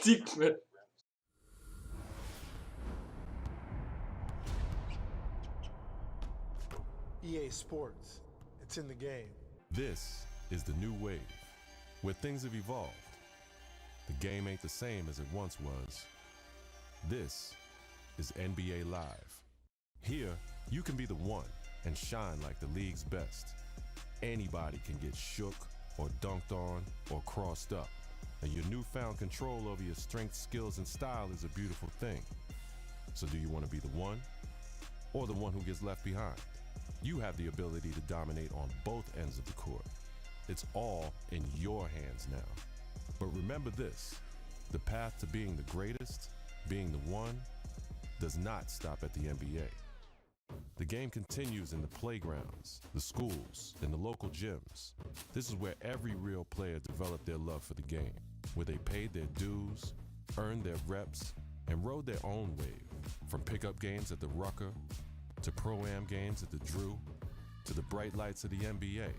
Tico, mano. EA Sports. It's in the game. This is the new wave, where things have evolved. The game ain't the same as it once was. This is NBA Live. Here, you can be the one and shine like the league's best. Anybody can get shook or dunked on or crossed up. And your newfound control over your strength, skills, and style is a beautiful thing. So do you want to be the one or the one who gets left behind? You have the ability to dominate on both ends of the court. It's all in your hands now. But remember this, the path to being the greatest, being the one, does not stop at the NBA. The game continues in the playgrounds, the schools, and the local gyms. This is where every real player developed their love for the game, where they paid their dues, earned their reps, and rode their own wave. From pickup games at the Rucker, to Pro-Am games at the Drew, to the bright lights of the NBA.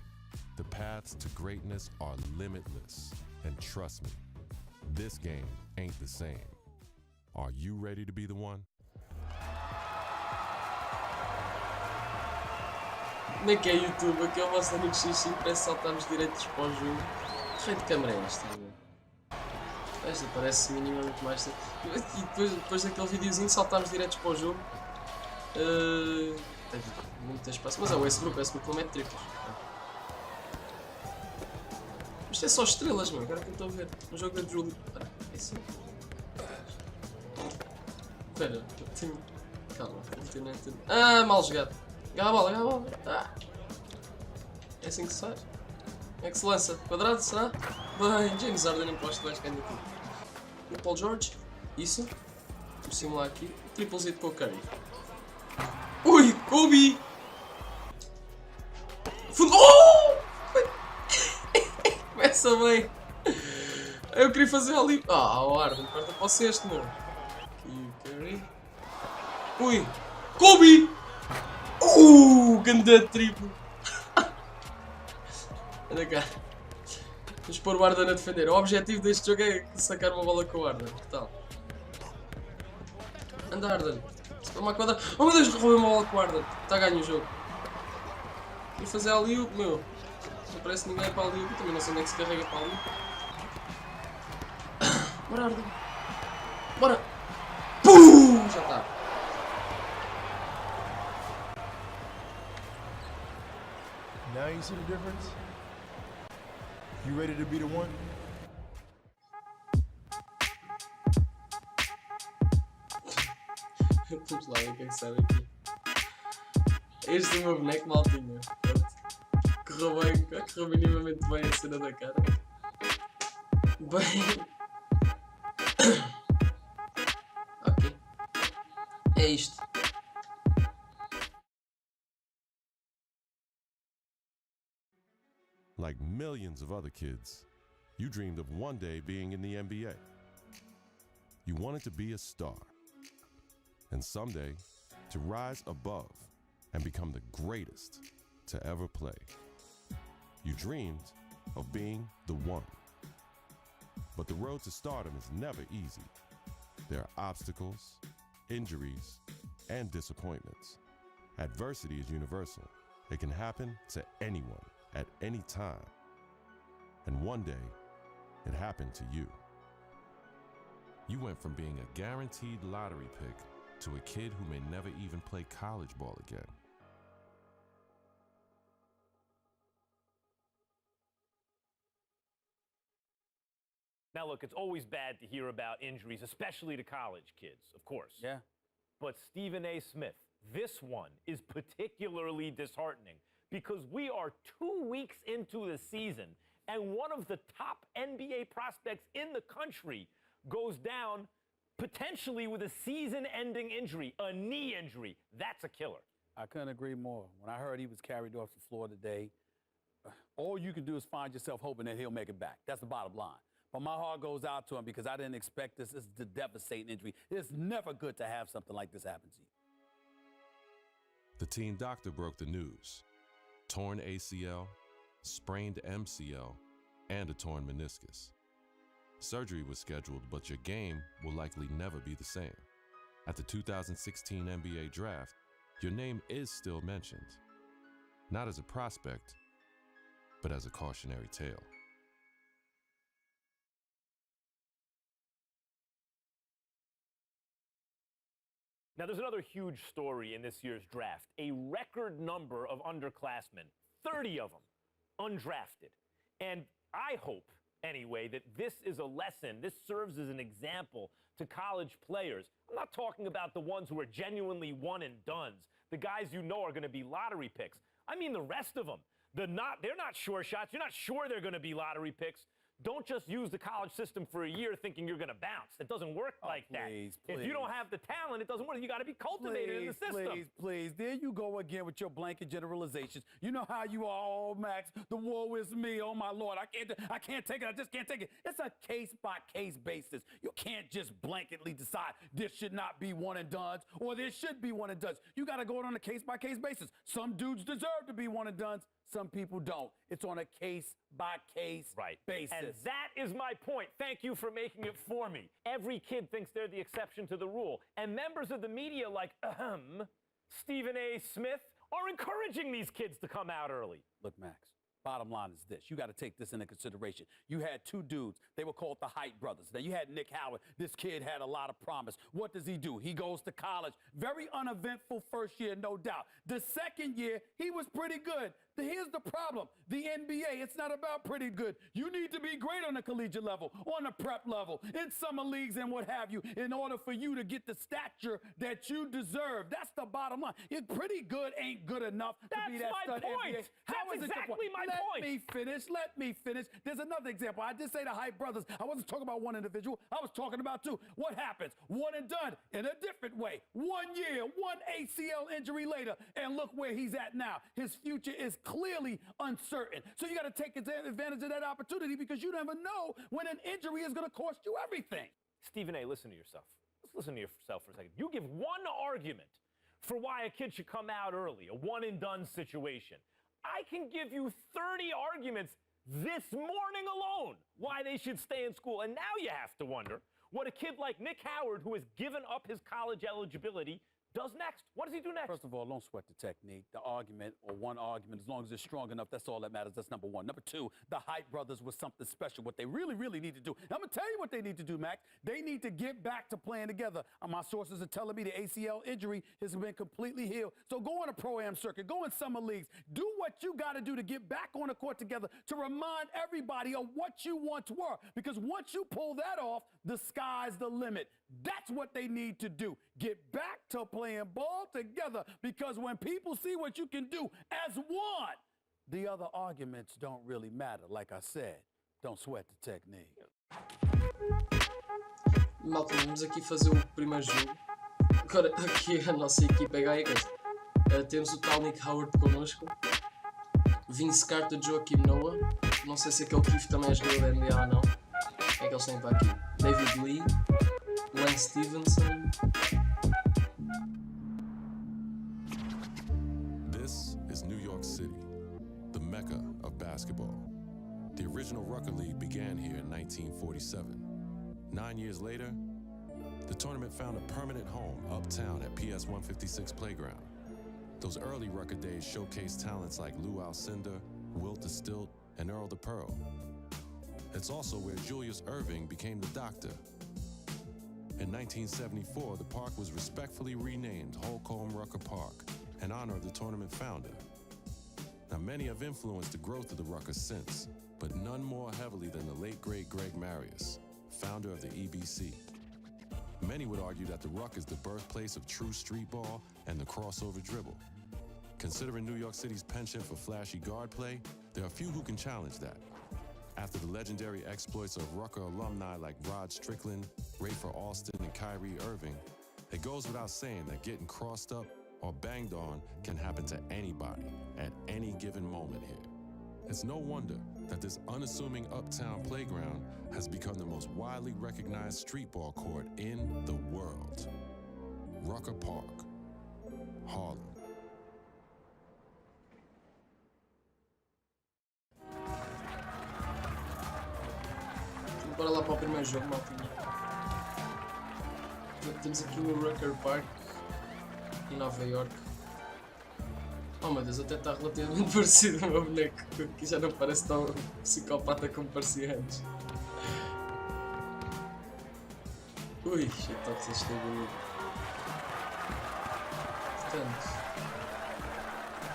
The paths to greatness are limitless. And trust me, this game ain't the same. Are you ready to be the one? Como é que é YouTube? Aqui é o vosso amigo Xixi, parece saltarmos direitos para o jogo. Que raio de câmera é esta? Esta parece minimamente mais... E depois daquele videozinho saltámos direitos para o jogo. Tem muito espaço, mas é o S-Group não mete triplos. Isto é só estrelas, mano, agora que eu estou a ver. No jogo da Julie. É assim. Espera, eu tenho... Calma, internet... Ah, mal jogado. Agarra a bola, agarra a bola. Ah. É assim que se faz. É que se lança. Quadrado, será? Bem, James Harden imposto que vais ganhar aqui. E Paul George. Isso. Vamos simular aqui. Triplezito com o Curry. Ui, Kobe! Fundo! Oh! Começa bem. Eu queria fazer ali. O Harden, corta para o sexto, meu. Aqui o Curry. Ui! Kobe! Ganda triplo! Anda cá. Vamos pôr o Harden a defender. O objetivo deste jogo é sacar uma bola com o Harden. Que tal? Anda, Harden. Uma quadra... Oh meu Deus, roubei uma bola com o Harden. Está a ganhar o jogo. E fazer ali o meu. Não aparece ninguém para ali. Eu também não sei onde é que se carrega para ali. Bora, Harden. Bora. Pum! Já está. Now you see the difference? You ready to be the one? Vamos lá ver o que é que sai daqui. Este é o meu boneco, maltinha. Correu bem, correu minimamente bem a cena da cara. Bem. Ok. É isto. Like millions of other kids, you dreamed of one day being in the NBA. You wanted to be a star. And someday, to rise above and become the greatest to ever play. You dreamed of being the one. But the road to stardom is never easy. There are obstacles, injuries, and disappointments. Adversity is universal. It can happen to anyone at any time. And one day, it happened to you. You went from being a guaranteed lottery pick to a kid who may never even play college ball again. Now, look, it's always bad to hear about injuries, especially to college kids, of course. Yeah. But Stephen A. Smith, this one is particularly disheartening because we are 2 weeks into the season and one of the top NBA prospects in the country goes down potentially with a season-ending injury, a knee injury. That's a killer. I couldn't agree more. When I heard he was carried off the floor today, all you can do is find yourself hoping that he'll make it back. That's the bottom line. But my heart goes out to him because I didn't expect this. This is a devastating injury. It's never good to have something like this happen to you. The team doctor broke the news. Torn ACL, sprained MCL, and a torn meniscus. Surgery was scheduled, but your game will likely never be the same. At the 2016 NBA Draft, your name is still mentioned. Not as a prospect, but as a cautionary tale. Now, there's another huge story in this year's draft. A record number of underclassmen, 30 of them, undrafted. And I hope, anyway, that this is a lesson, this serves as an example to college players. I'm not talking about the ones who are genuinely one-and-dones, the guys you know are going to be lottery picks. I mean the rest of them. They're not sure shots. You're not sure they're going to be lottery picks. Don't just use the college system for a year thinking you're going to bounce. It doesn't work like that. If you don't have the talent, it doesn't work. You got to be cultivated in the system. Please. There you go again with your blanket generalizations. You know how you are, oh, Max. The woe is me. Oh, my Lord. I can't take it. I just can't take it. It's a case-by-case basis. You can't just blanketly decide this should not be one-and-dones or this should be one-and-dones. You got to go on a case-by-case basis. Some dudes deserve to be one-and-dones. Some people don't. It's on a case-by-case basis. And that is my point. Thank you for making it for me. Every kid thinks they're the exception to the rule. And members of the media like, Stephen A. Smith are encouraging these kids to come out early. Look, Max, bottom line is this. You got to take this into consideration. You had two dudes. They were called the Height brothers. Now, you had Nick Howard. This kid had a lot of promise. What does he do? He goes to college. Very uneventful first year, no doubt. The second year, he was pretty good. Here's the problem. The NBA, it's not about pretty good. You need to be great on the collegiate level, on the prep level, in summer leagues and what have you, in order for you to get the stature that you deserve. That's the bottom line. Pretty good ain't good enough to be that stud NBA. That's exactly my point. Let me finish. There's another example. I did say the Hype brothers. I wasn't talking about one individual. I was talking about two. What happens? One and done in a different way. 1 year, one ACL injury later, and look where he's at now. His future is clearly uncertain. So you got to take advantage of that opportunity because you never know when an injury is going to cost you everything. Stephen A., listen to yourself. Let's listen to yourself for a second. You give one argument for why a kid should come out early, a one-and-done situation. I can give you 30 arguments this morning alone why they should stay in school. And now you have to wonder what a kid like Nick Howard, who has given up his college eligibility, does next. What does he do next? First of all, don't sweat the technique. The argument, or one argument, as long as it's strong enough, that's all that matters. That's number one. Number two, the Hype brothers was something special. What they really, really need to do. I'm going to tell you what they need to do, Max. They need to get back to playing together. My sources are telling me the ACL injury has been completely healed. So go on a pro-am circuit. Go in summer leagues. Do what you got to do to get back on the court together to remind everybody of what you once were. Because once you pull that off, the sky's the limit. That's what they need to do. Get back to playing ball together, because when people see what you can do as one, the other arguments don't really matter. Like I said, don't sweat the technique. Malta, vamos aqui fazer o primeiro jogo. Agora aqui a nossa equipa é gaia. Temos o tal Nick Howard connosco, Vince Carter, Joakim Noah. Não sei se aquele Keith também é jogador da NBA ou não. É que eles têm para aqui. David Lee, Lance Stevenson. This is New York City, the mecca of basketball. The original Rucker League began here in 1947. 9 years later, the tournament found a permanent home uptown at PS 156 Playground. Those early Rucker days showcased talents like Lou Alcindor, Wilt the Stilt, and Earl the Pearl. It's also where Julius Erving became the Doctor. In 1974, the park was respectfully renamed Holcomb Rucker Park in honor of the tournament founder. Now, many have influenced the growth of the Rucker since, but none more heavily than the late great Greg Marius, founder of the EBC. Many would argue that the Ruck is the birthplace of true street ball and the crossover dribble. Considering New York City's penchant for flashy guard play, there are few who can challenge that. After the legendary exploits of Rucker alumni like Rod Strickland, Rafer Alston, and Kyrie Irving, it goes without saying that getting crossed up or banged on can happen to anybody at any given moment here. It's no wonder that this unassuming uptown playground has become the most widely recognized street ball court in the world. Rucker Park, Harlem. Bora lá para o primeiro jogo, maltinha. Temos aqui o Rucker Park em Nova York. Oh meu Deus, até está relativamente parecido o meu boneco, que já não parece tão psicopata como parecia antes. Ui, shit, este é bonito. Portanto,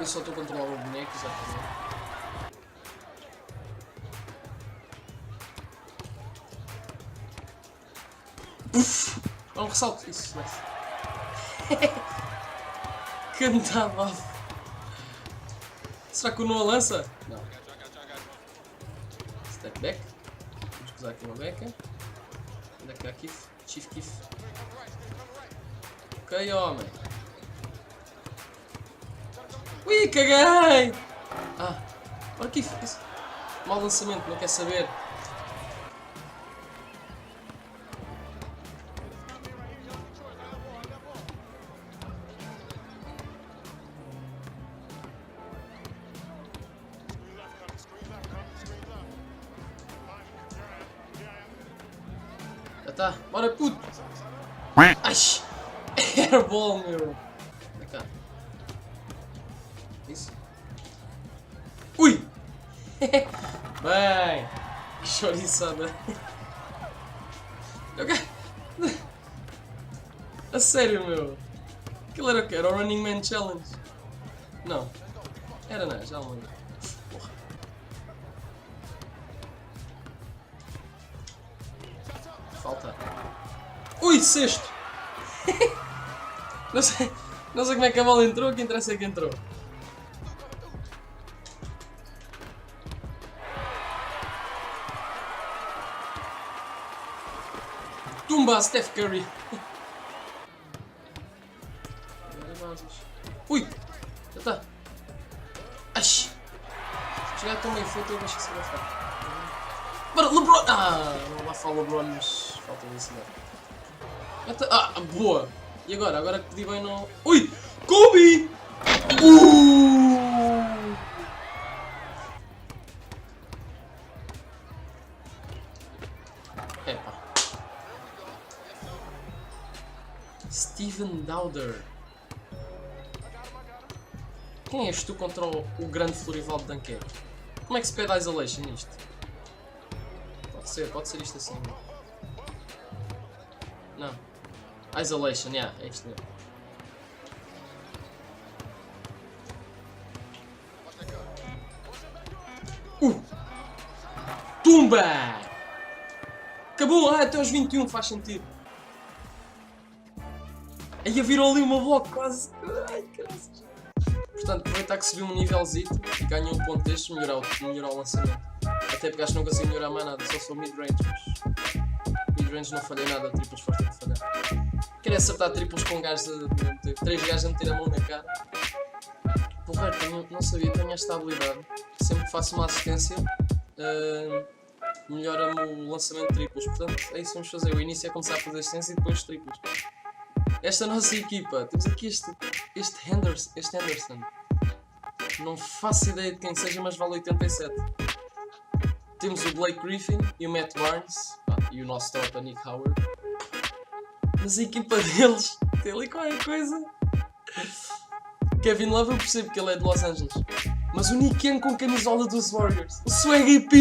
eu só estou a controlar o boneco, exatamente. Uf! É um ressalto, isso, nice. Cantada. Será que o Noah lança? Não. Step back. Vamos usar aqui uma beca. Onde é que há kiff? Chief kiff. Ok, homem. Ui, caguei! Ah, ora kiff. Mau lançamento, não quer saber. Já tá, bora puto! Ai! Airball, meu! Vem cá. Isso? Ui! Bem! Que chouriçada! A sério, meu! Aquilo era o que? Era o Running Man Challenge? Não. Era não, já não lembro. Porra. Falta. Ui, sexto! não sei como é que a bola entrou, o que interessa é que entrou. Tumba, Steph Curry! Ui! Já está! Ai! Se chegar tão bem feito, eu deixo que se vai ficar. Bora, LeBron! Ah! Não lá fala LeBron, mas falta velocidade. Ah, boa! E agora? Agora que pedi bem não... Ui! Kobe! Epa. Steven Dowder. Quem és tu contra o grande Florival de Dunkerque? Como é que se pede isolation nisto? Pode ser isto assim. Não. Isolation, yeah, é isto mesmo. Tumba! Acabou, até aos 21 faz sentido. Aí virou ali uma bloco quase. Ai, graças. Portanto, aproveitar que subiu um nívelzito e ganhei um ponto destes, melhorar o lançamento. Até porque acho que não consigo melhorar mais nada, só sou mid-range, mas mid-range não falhei nada, triplos forte de falhar. Quero acertar triplos com gajos a 3 gajos a meter a mão na cara. Porra, não sabia que tenho esta habilidade. Sempre que faço uma assistência, melhora-me o lançamento de triplos. Portanto, é isso que vamos fazer. O início é começar a fazer assistência e depois triplos. Esta nossa equipa, temos aqui este Henderson. Não faço ideia de quem seja, mas vale 87. Temos o Blake Griffin e o Matt Barnes. E o nosso tropa Nick Howard. Mas a equipa deles tem ali qualquer coisa. Kevin Love eu percebo que ele é de Los Angeles. Mas o Nick Young com camisola dos Warriors. O Swag AP!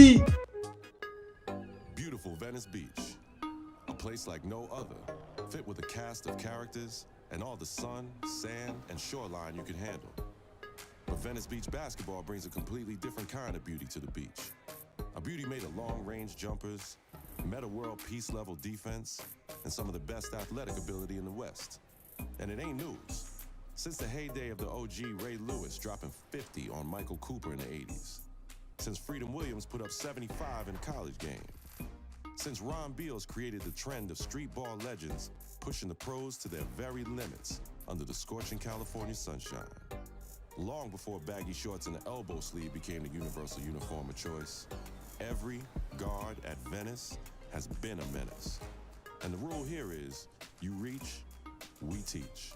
Beautiful Venice Beach. A place like no other. Fit with a cast of characters and all the sun, sand, and shoreline you can handle. But Venice Beach basketball brings a completely different kind of beauty to the beach. A beauty made of long-range jumpers, meta-world peace-level defense, and some of the best athletic ability in the West. And it ain't news. Since the heyday of the OG Ray Lewis dropping 50 on Michael Cooper in the 80s. Since Freedom Williams put up 75 in a college game. Since Ron Beals created the trend of street ball legends pushing the pros to their very limits under the scorching California sunshine. Long before baggy shorts and the elbow sleeve became the universal uniform of choice, every guard at Venice has been a menace. And the rule here is, you reach, we teach.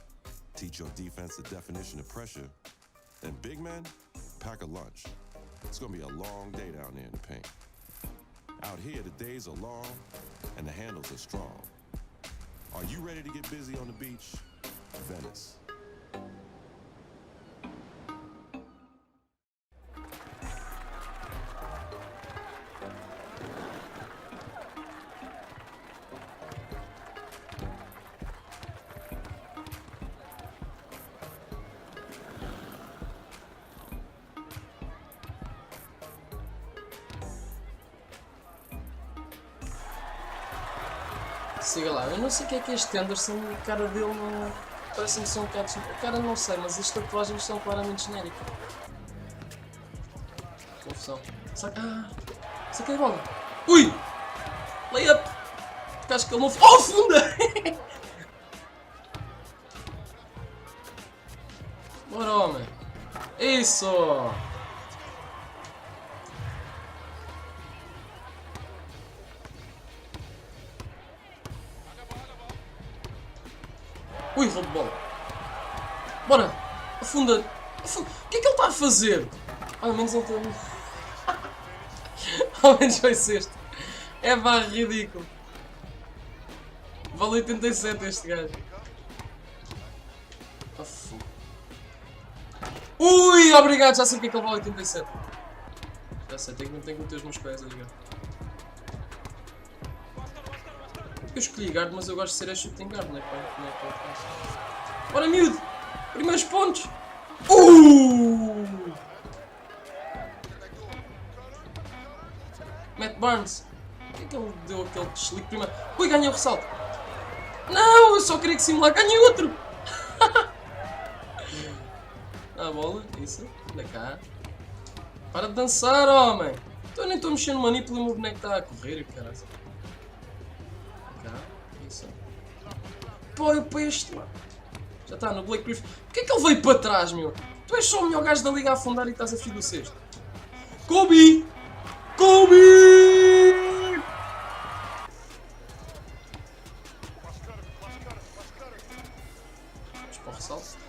Teach your defense the definition of pressure, and big men, pack a lunch. It's gonna be a long day down there in the paint. Out here, the days are long and the handles are strong. Are you ready to get busy on the beach? Venice. Siga lá, eu não sei o que é este Anderson, a cara dele não... Parece-me ser um bocado... A cara não sei, mas as tatuagens são claramente genéricas. Confusão. Saquei a bola. Ui! Layup! Porque acho que ele não... Oh, funda! Bora, homem. Isso! Ui, roubo de bola. Bora. Afunda. O que é que ele está a fazer? Ao menos ele está... Ao menos foi sexto. É barra ridículo. Vale 87 este gajo. Ui, obrigado. Já sei porque é que ele vale 87. Já sei, tenho que meter os meus pés a jogar. Eu escolhi guard, mas eu gosto de ser a shooting guard, não é para Bora, miúdo! Primeiros pontos! Matt Barnes! Por que é que ele deu aquele desligue primeiro? Ui, ganhei o ressalto! Não, eu só queria que simular, ganhei outro! A bola, isso, anda cá. Para de dançar, homem! Então eu nem estou mexendo no manipula e o meu boneco está a correr e caralho. Isso. Pô, eu para este lá. Já está no Blake Griffin. Porquê é que ele veio para trás, meu? Tu és só o melhor gajo da liga a afundar e estás a fio do sexto. Kobe! Kobe! Vamos para o ressalto.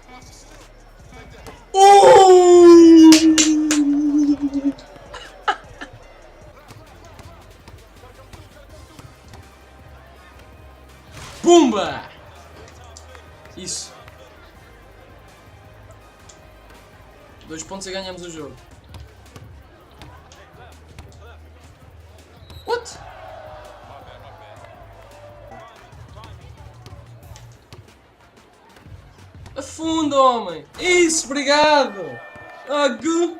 Pumba! Isso. 2 pontos e ganhamos o jogo. What? Afunda, homem! Isso, obrigado! Good.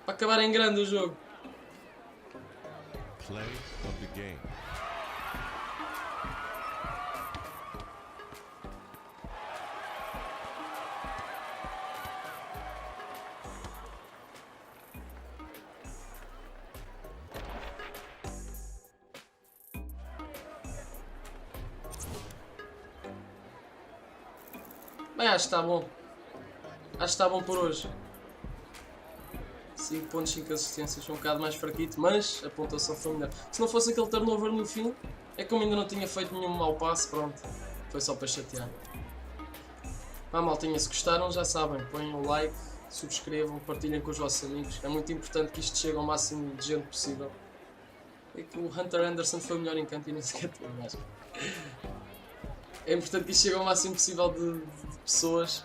Para acabar em grande o jogo. Play of the game. Bem, acho que está bom. Acho que está bom por hoje. 5 pontos, 5 assistências. Foi um bocado mais fraquito, mas a pontuação foi melhor. Se não fosse aquele turnover no fim, é como ainda não tinha feito nenhum mau passe, pronto. Foi só para chatear. Vá, maltinha, se gostaram, já sabem. Põem um like, subscrevam, partilhem com os vossos amigos. É muito importante que isto chegue ao máximo de gente possível. É que o Hunter Anderson foi o melhor em canto e nem sequer tem mais. É importante que isto chegue ao máximo possível de pessoas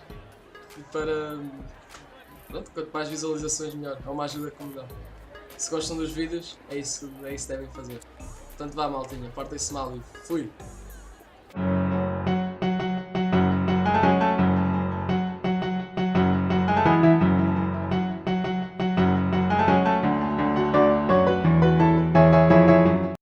para... Pronto, quanto mais visualizações melhor, é uma ajuda que me dá. Se gostam dos vídeos, é isso que devem fazer. Portanto vá, maltinha, portem-se mal e fui!